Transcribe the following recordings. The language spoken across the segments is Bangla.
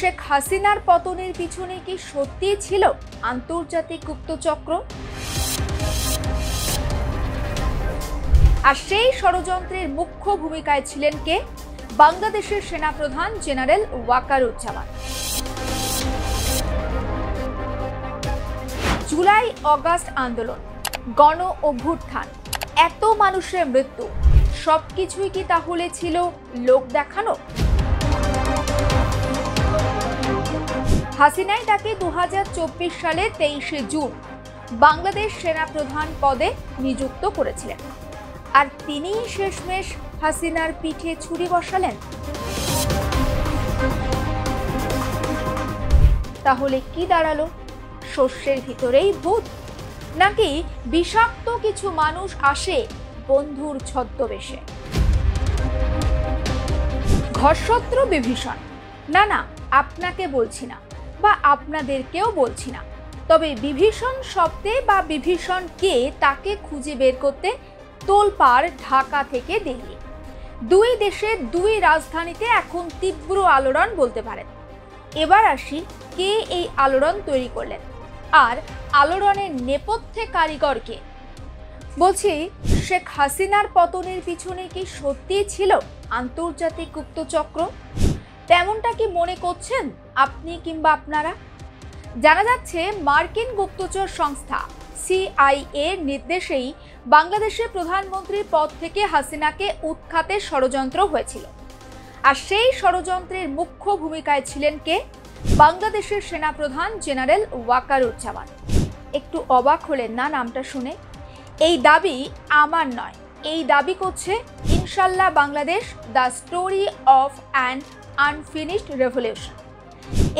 শেখ হাসিনার পতনের পিছনে কি সত্যিই ছিল আন্তর্জাতিক গুপ্তচক্র? আর সেই ষড়যন্ত্রের মুখ্য ভূমিকায় ছিলেন কে? বাংলাদেশের সেনাপ্রধান জেনারেল ওয়াকারুজ্জামান। জুলাই অগাস্ট আন্দোলন, গণ অভ্যুত্থান, এত মানুষের মৃত্যু, সবকিছুই কি তাহলে ছিল লোক দেখানো? হাসিনাই তাকে 2024 সালের 23শে জুন বাংলাদেশ সেনাপ্রধান পদে নিযুক্ত করেছিলেন, আর তিনিই শেষমেশ হাসিনার পিঠে ছুরি বসালেন। তাহলে কি দাঁড়ালো? শস্যের ভিতরেই ভূত, নাকি বিষাক্ত কিছু মানুষ আসে বন্ধুর ছদ্মবেশে? ঘরশত্রু বিভীষণ? না না, আপনাকে বলছি না, বা আপনাদেরকেও বলছি না। তবে বিভীষণ শব্দে বা বিভীষণ কে তাকে খুঁজে বের করতে তোলপাড় ঢাকা থেকে দিল্লি। দুই দেশের দুই রাজধানীতে এখন তীব্র আলোড়ন বলতে পারেন। এবার আসি, কে এই আলোড়ন তৈরি করলেন, আর আলোড়নের নেপথ্যে কারিগর কে? বলছি, শেখ হাসিনার পতনের পিছনে কি সত্যিই ছিল আন্তর্জাতিক গুপ্তচক্র? তেমনটা কি মনে করছেন আপনি কিংবা আপনারা? জানা যাচ্ছে মার্কিন গুপ্তচর সংস্থা CIA নির্দেশেই বাংলাদেশের প্রধানমন্ত্রীর পদ থেকে হাসিনাকে উৎখাতে ষড়যন্ত্র হয়েছিল। আর সেই ষড়যন্ত্রের মুখ্য ভূমিকায় ছিলেন কে? বাংলাদেশের সেনাপ্রধান জেনারেল ওয়াকারুজ্জামান। একটু অবাক হলেন না নামটা শুনে? এই দাবি আমার নয়, এই দাবি করছে ইনশাল্লাহ Bangladesh, the story of an unfinished revolution,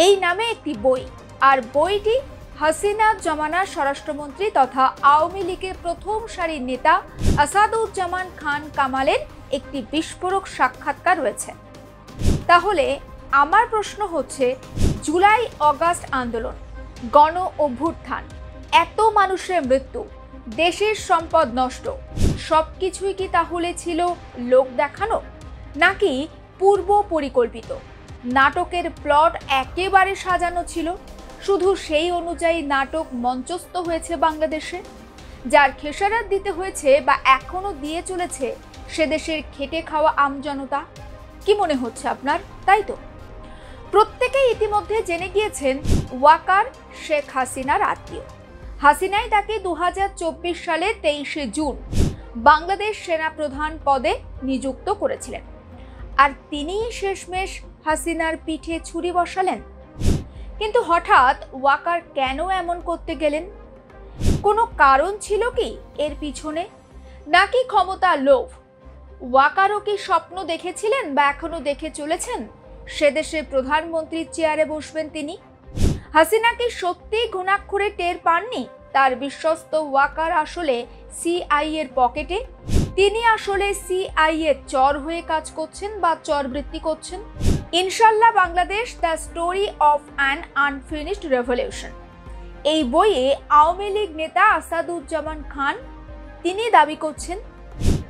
এই নামে একটি বই। আর বইটি হাসিনা জমানার স্বরাষ্ট্রমন্ত্রী তথা আওয়ামী লীগের প্রথম সারির নেতা আসাদুজ্জামান খান কামালের একটি বিস্ফোরক সাক্ষাৎকার রয়েছে। তাহলে আমার প্রশ্ন হচ্ছে, জুলাই অগাস্ট আন্দোলন, গণ অভ্যুত্থান, এত মানুষের মৃত্যু, দেশের সম্পদ নষ্ট, সবকিছুই কি তাহলে ছিল লোক দেখানো, নাকি পূর্ব পরিকল্পিত? নাটকের প্লট একেবারে সাজানো ছিল, শুধু সেই অনুযায়ী নাটক মঞ্চস্থ হয়েছে বাংলাদেশে, যার খেসারত দিতে হয়েছে বা এখনো দিয়ে চলেছে সে দেশের খেটে খাওয়া আমজনতা। কি মনে হচ্ছে আপনার? তাই তো। প্রত্যেকেই ইতিমধ্যে জেনে গিয়েছেন ওয়াকার শেখ হাসিনার আত্মীয়। হাসিনাই তাকে 2024 সালের 23শে জুন বাংলাদেশ সেনাপ্রধান পদে নিযুক্ত করেছিলেন, আর তিনিই শেষমেশ হাসিনার পিঠে ছুরি বসালেন। কিন্তু হঠাৎ ওয়াকার কেন এমন করতে গেলেন? কোনো কারণ ছিল কি এর পিছনে, নাকি ক্ষমতা লোভ? ওয়াকারও কি স্বপ্ন দেখেছিলেন বা এখনো দেখে চলেছেন সে দেশের প্রধানমন্ত্রীর চেয়ারে বসবেন তিনি? হাসিনা কি সত্যি ঘুণাক্ষরে টের পাননি তার বিশ্বস্ত ওয়াকার আসলে CIA এর পকেটে? তিনি আসলে CIA এর চর হয়ে কাজ করছেন বা চরবৃত্তি করছেন? ইনশাল্লাহ Bangladesh, the story of an unfinished revolution, এই বইয়ে আওয়ামী লীগ নেতা আসাদুজ্জামান খান তিনি দাবি করছেন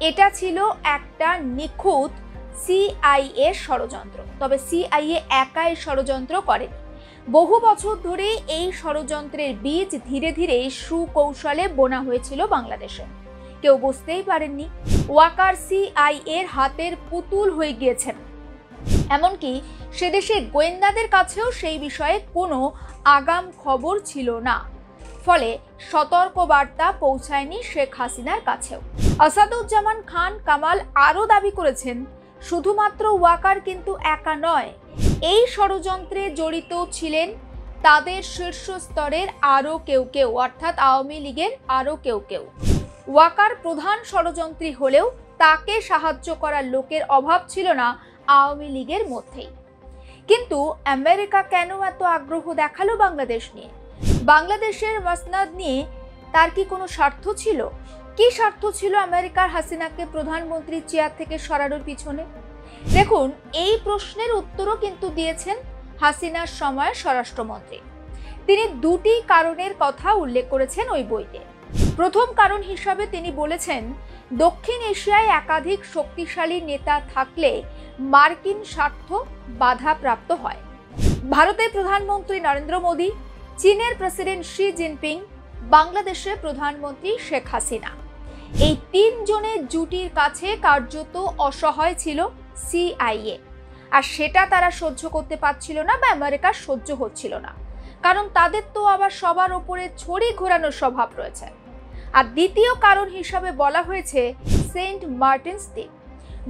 এটা ছিল একটা নিখুঁত CIA ষড়যন্ত্র। তবে CIA একাই ষড়যন্ত্র করেনি, বহু বছর ধরে এই ষড়যন্ত্রের বীজ ধীরে ধীরে সুকৌশলে বোনা হয়েছিল বাংলাদেশে। কেউ বুঝতেই পারেননি ওয়াকার CIA এর হাতের পুতুল হয়ে গিয়েছেন। এমনকি সে দেশের গোয়েন্দাদের কাছেও সেই বিষয়ে কোনো আগাম খবর ছিল না, ফলে সতর্ক বার্তা পৌঁছায়নি শেখ হাসিনার কাছেও। আসাদুজ্জামান খান কামাল আরও দাবি করেছেন শুধুমাত্র ওয়াকার কিন্তু একা নয়, এই ষড়যন্ত্রে জড়িত ছিলেন তাদের শীর্ষ স্তরের আরও কেউ, অর্থাৎ আওয়ামী লীগের আরও কেউ। ওয়াকার প্রধান ষড়যন্ত্রী হলেও তাকে সাহায্য করার লোকের অভাব ছিল না আওয়ামী লীগের মধ্যেই। কিন্তু আমেরিকা কেন এত আগ্রহ দেখালো বাংলাদেশ নিয়ে? বাংলাদেশের মাসনাদ নিয়ে তার কি কোনো স্বার্থ ছিল? কি স্বার্থ ছিল আমেরিকার হাসিনাকে প্রধানমন্ত্রীর চেয়ার থেকে সরানোর পিছনে? দেখুন, এই প্রশ্নের উত্তরও কিন্তু দিয়েছেন হাসিনার সময়ের স্বরাষ্ট্রমন্ত্রী। তিনি দুটি কারণের কথা উল্লেখ করেছেন ওই বইতে। প্রথম কারণ হিসাবে তিনি বলেছেন, দক্ষিণ এশিয়ায় একাধিক শক্তিশালী নেতা থাকলে মার্কিন স্বার্থ বাধাপ্রাপ্ত হয়। ভারতের প্রধানমন্ত্রী নরেন্দ্র মোদী, চীনের প্রেসিডেন্ট শি জিনপিং, বাংলাদেশের প্রধানমন্ত্রী শেখ হাসিনা, এই তিনজনের জুটির কাছে কার্যত অসহায় ছিল সিআইএ। আর সেটা তারা সহ্য করতে পারছিল না বা আমেরিকার সহ্য হচ্ছিল না, কারণ তাদের তো আবার সবার ওপরে ছড়ি ঘোরানোর স্বভাব রয়েছে। আর দ্বিতীয় কারণ হিসাবে বলা হয়েছে সেন্ট মার্টিনস দ্বীপ,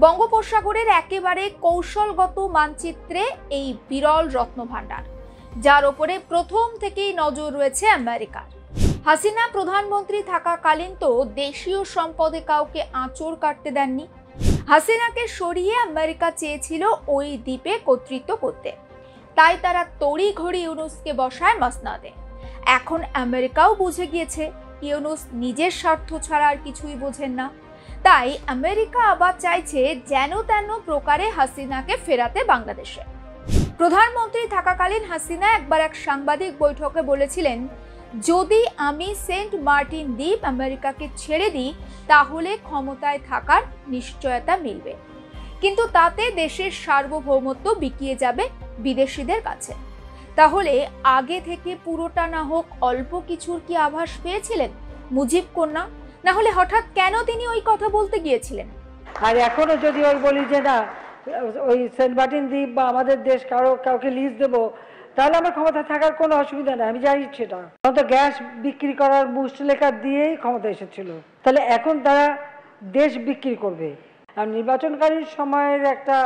বঙ্গোপসাগরের একেবারে কৌশলগত মানচিত্রে এই বিরল রত্নভাণ্ডার, যার ওপরে প্রথম থেকেই নজর রয়েছে আমেরিকার। হাসিনা প্রধানমন্ত্রী থাকাকালীন তো দেশীয় সম্পদে কাউকে আঁচড় কাটতে দেননি। হাসিনাকে সরিয়ে আমেরিকা চেয়েছিল ওই দ্বীপে কর্তৃত্ব করতে, তাই তারা তড়িঘড়ি ইউনুসকে বসায় মসনদে। এখন আমেরিকাও বুঝে গিয়েছে ইউনুস নিজের স্বার্থ ছাড়া আর কিছুই বোঝেন না, তাই আমেরিকা আবার চাইছে যেন তেন প্রকারে হাসিনাকে ফেরাতে বাংলাদেশে। প্রধানমন্ত্রী থাকাকালীন হাসিনা একবার এক সাংবাদিক বৈঠকে বলেছিলেন, যদি আমি সেন্ট মার্টিন দ্বীপ আমেরিকাকে ছেড়ে দিই তাহলে ক্ষমতায় থাকার নিশ্চয়তা মিলবে, কিন্তু তাতে দেশের সার্বভৌমত্ব বিকিয়ে যাবে বিদেশিদের কাছে। তাহলে আগে থেকে পুরোটা না হোক অল্প কিছুর কি আভাস পেয়েছিলেন মুজিব কন্যা? না হলে হঠাৎ কেন তিনি ওই কথা বলতে গিয়েছিলেন? আর এখনো যদি ওই বলি যে না ওই সেন্ট মার্টিন দ্বীপ বা আমাদের দেশ কাউকে লিজ দেবো, তাহলে আমার ক্ষমতা থাকার কোনো অসুবিধা নেই, আমি জানি সেটা। তখন তো গ্যাস বিক্রি করার মুষ্টিলেখা দিয়েই ক্ষমতা এসেছিল, তাহলে এখন তারা দেশ বিক্রি করবে। আর নির্বাচনকালীন সময়ের একটা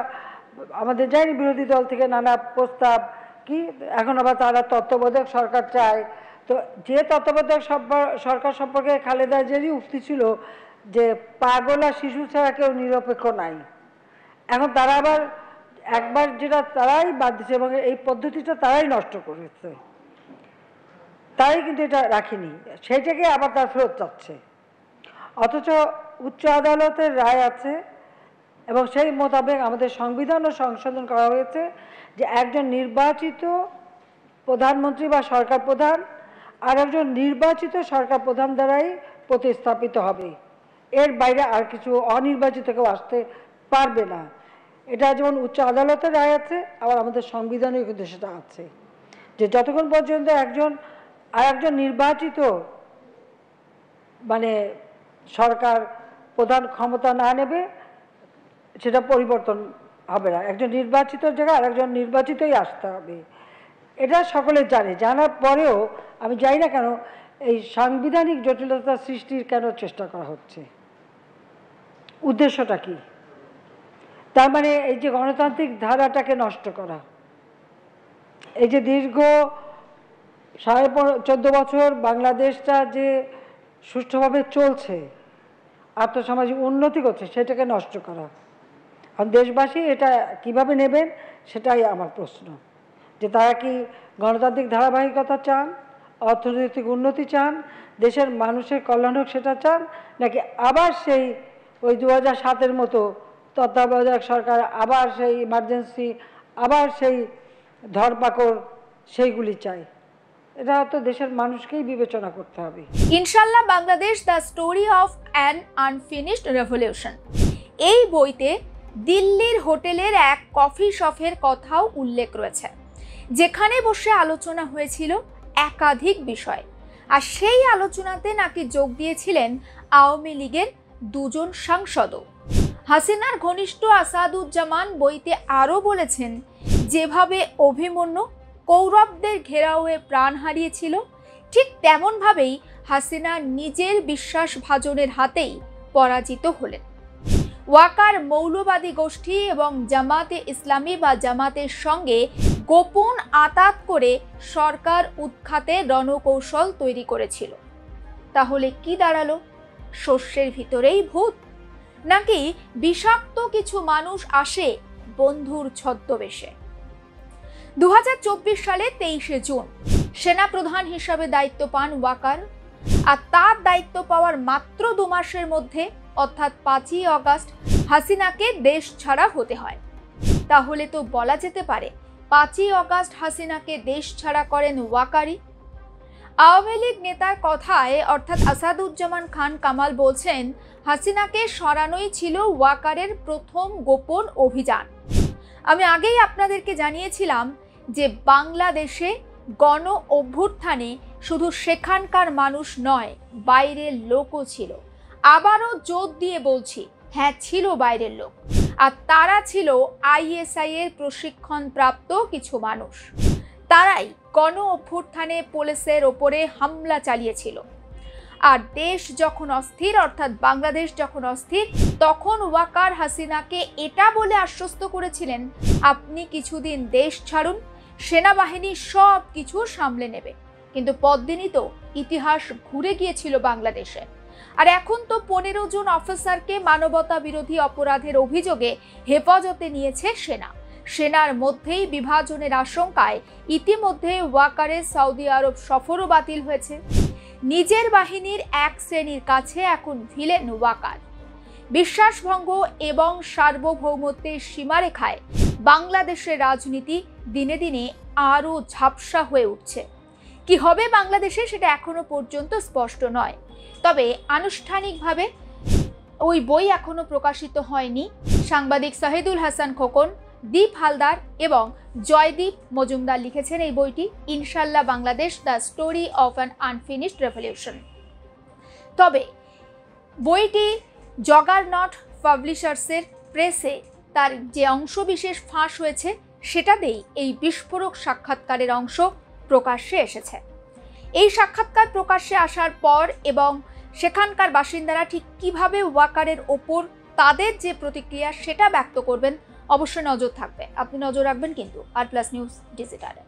আমাদের যায়নি বিরোধী দল থেকে নানা প্রস্তাব, কি এখন আবার তারা তত্ত্বাবধায়ক সরকার চায়। তো যে তত্ত্বাবধায়ক সরকার সম্পর্কে খালেদা জিয়ারই উক্তি ছিল যে পাগল আর শিশু ছাড়া কেউ নিরপেক্ষ নাই, এখন তারা আবার একবার যেটা তারাই বাদ দিচ্ছে এবং এই পদ্ধতিটা তারাই নষ্ট করেছে, তারাই কিন্তু এটা রাখেনি, সেইটাকে আবার তার ফেরত চাচ্ছে। অথচ উচ্চ আদালতের রায় আছে এবং সেই মোতাবেক আমাদের সংবিধানও সংশোধন করা হয়েছে যে একজন নির্বাচিত প্রধানমন্ত্রী বা সরকার প্রধান আর একজন নির্বাচিত সরকার প্রধান দ্বারাই প্রতিস্থাপিত হবে, এর বাইরে আর কিছু অনির্বাচিত কেউ আসতে পারবে না। এটা যেমন উচ্চ আদালতের রায় আছে, আবার আমাদের সংবিধানেও কিন্তু সেটা আছে যে যতক্ষণ পর্যন্ত একজন নির্বাচিত মানে সরকার প্রধান ক্ষমতা না নেবে সেটা পরিবর্তন হবে না, একজন নির্বাচিত জায়গায় আর একজন নির্বাচিতই আসতে হবে। এটা সকলে জানে, জানার পরেও আমি জানি না কেন এই সাংবিধানিক জটিলতা সৃষ্টির কেন চেষ্টা করা হচ্ছে, উদ্দেশ্যটা কি? তার মানে এই যে গণতান্ত্রিক ধারাটাকে নষ্ট করা, এই যে দীর্ঘ 14.5 বছর বাংলাদেশটা যে সুষ্ঠুভাবে চলছে, আর্থসামাজিক উন্নতি করছে, সেটাকে নষ্ট করা। আর দেশবাসী এটা কিভাবে নেবেন সেটাই আমার প্রশ্ন, যে তারা কি গণতান্ত্রিক ধারাবাহিকতা চান, অর্থনৈতিক উন্নতি চান, দেশের মানুষের কল্যাণ হোক সেটা চান, নাকি আবার সেই ওই 2007-এর মতো তত্ত্বাবধায়ক সরকার, আবার সেই ইমার্জেন্সি, আবার সেই ধরপাকড়, সেইগুলি চাই? এটা তো দেশের মানুষকেই বিবেচনা করতে হবে। ইনশাল্লাহ Bangladesh the story of an unfinished revolution, এই বইতে দিল্লির হোটেলের এক কফি শপের কথাও উল্লেখ রয়েছে, যেখানে বসে আলোচনা হয়েছিল একাধিক বিষয়। আর সেই আলোচনাতে নাকি যোগ দিয়েছিলেন আওয়ামী লীগের 2 জন সাংসদও। হাসিনার ঘনিষ্ঠ আসাদুজ্জামান বইতে আরও বলেছেন, যেভাবে অভিমন্যু কৌরবদের ঘেরাওয়ে প্রাণ হারিয়েছিল, ঠিক তেমনভাবেই হাসিনা নিজের বিশ্বাসভাজনের হাতেই পরাজিত হলেন। ওয়াকার মৌলবাদী গোষ্ঠী এবং জামাতে ইসলামী বা জামাতের সঙ্গে গোপন আঁতাত করে সরকার উৎখাতে রণকৌশল তৈরি করেছিল। তাহলে কি দাঁড়ালো? শস্যের ভিতরেই ভূত, নাকি বিষাক্ত কিছু মানুষ আসে বন্ধুর ছদ্মবেশে? 2024 সালে 23শে জুন সেনাপ্রধান হিসাবে দায়িত্ব পান ওয়াকার, আর তার দায়িত্ব পাওয়ার মাত্র 2 মাসের মধ্যে অর্থাৎ 5ই আগস্ট হাসিনাকে দেশ ছাড়া হতে হয়। তাহলে তো বলা যেতে পারে 5ই আগস্ট হাসিনাকে দেশ ছাড়া করেন ওয়াকারই। আওয়ামী লীগ নেতার কথায় অর্থাৎ আসাদুজ্জামান খান কামাল বলছেন, হাসিনাকে সরানোই ছিল ওয়াকারের প্রথম গোপন অভিযান। আমি আগেই আপনাদেরকে জানিয়েছিলাম যে বাংলাদেশে গণ অভ্যুত্থানে শুধু সেখানকার মানুষ নয়, বাইরের লোকও ছিল। আবারও জোর দিয়ে বলছি, হ্যাঁ ছিল বাইরের লোক, আর তারা ছিল আইএসআই এর প্রশিক্ষণপ্রাপ্ত কিছু মানুষ। তারাই গণ অভ্যুত্থানে পুলিশের ওপরে হামলা চালিয়েছিল। আর দেশ যখন অস্থির, অর্থাৎ বাংলাদেশ যখন অস্থির, তখন ওয়াকার হাসিনাকে এটা বলে আশ্বস্ত করেছিলেন, আপনি কিছুদিন দেশ ছাড়ুন, সেনাবাহিনী সব কিছু সামলে নেবে। কিন্তু পরদিনই তো ইতিহাস ঘুরে গিয়েছিল বাংলাদেশে। আর এখন তো 15 জন অফিসারকে মানবতা বিরোধী অপরাধের অভিযোগে হেফাজতে নিয়েছে সেনা। সেনার মধ্যেই বিভাজনের আশঙ্কায় ইতিমধ্যে ওয়াকারের সৌদি আরব সফরও বাতিল হয়েছে। নিজের বাহিনীর এক শ্রেণীর কাছে এখন ভিলেন ওয়াকার। বিশ্বাসভঙ্গ এবং সার্বভৌমত্বের সীমারেখায় বাংলাদেশের রাজনীতি দিনে দিনে আরও ঝাপসা হয়ে উঠছে। কি হবে বাংলাদেশে সেটা এখনো পর্যন্ত স্পষ্ট নয়। তবে আনুষ্ঠানিকভাবে ওই বই এখনো প্রকাশিত হয়নি। সাংবাদিক শাহিদুল হাসান খোকন, দীপ হালদার এবং জয়দীপ মজুমদার লিখেছেন এই বইটি, ইনশাল্লাহ Bangladesh, the story of an unfinished revolution. তবে বইটি জগারনট পাবলিশার্সের প্রেসে তার যে অংশবিশেষ ফাঁস হয়েছে সেটাতেই এই বিস্ফোরক সাক্ষাৎকারের অংশ প্রকাশ্যে এসেছে। এই সাক্ষাৎকার প্রকাশ্যে আসার পর এবং সেখানকার বাসিন্দারা ঠিক কিভাবে ওয়াকারের ওপর তাদের যে প্রতিক্রিয়া সেটা ব্যক্ত করবেন, অবশ্যই নজর থাকবে। আপনি নজর রাখবেন কিন্তু আর প্লাস নিউজ ডিজিটালে।